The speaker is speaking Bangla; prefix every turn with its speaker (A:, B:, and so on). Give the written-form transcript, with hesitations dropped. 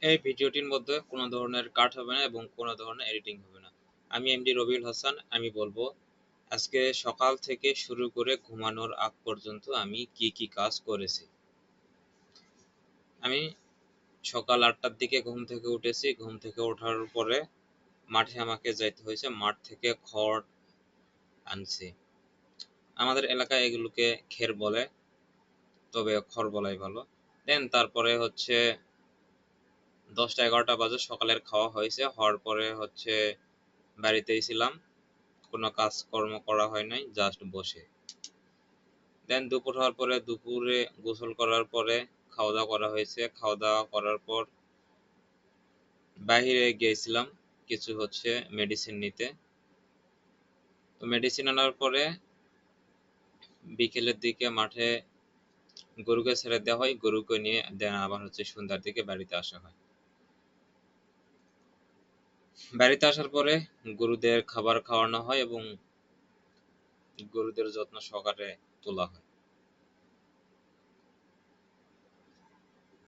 A: এই ভিডিওটির মধ্যে কোনো ধরনের কাট হবে না এবং কোনো ধরনের এডিটিং হবে না। আমি এমডি রবিউল হাসান। আমি বলবো আজকে সকাল থেকে শুরু করে ঘুমানোর আগ পর্যন্ত আমি কি কি কাজ করেছি। আমি সকাল 8টার দিকে ঘুম থেকে উঠেছি। ঘুম থেকে ওঠার পরে মাঠে আমাকে যাইতে হয়েছে। মাঠ থেকে খড় আনছি। আমাদের এলাকায় এগুলোকে খের বলে, তবে খড় বলাই ভালো। দেন তারপরে হচ্ছে 10টা-11টা বাজে সকালের খাওয়া হয়েছে। হওয়ার পরে হচ্ছে বাড়িতেই ছিলাম, কোনো কাজকর্ম করা হয় নাই, জাস্ট বসে। দেন দুপুর হওয়ার পরে দুপুরে গোসল করার পরে খাওয়া দাওয়া করা হয়েছে। খাওয়া দাওয়া করার পর বাইরে গিয়েছিলাম কিছু হচ্ছে মেডিসিন নিতে। তো মেডিসিন আনার পরে বিকেলের দিকে মাঠে গরুকে ছেড়ে দেওয়া হয়। গরুকে নিয়ে দেন আবার হচ্ছে সন্ধ্যার দিকে বাড়িতে আসা হয়। বাড়িতে আসার পরে গরুদের খাবার খাওয়ানো হয় এবং গরুদের যত্ন সহকারে তোলা হয়।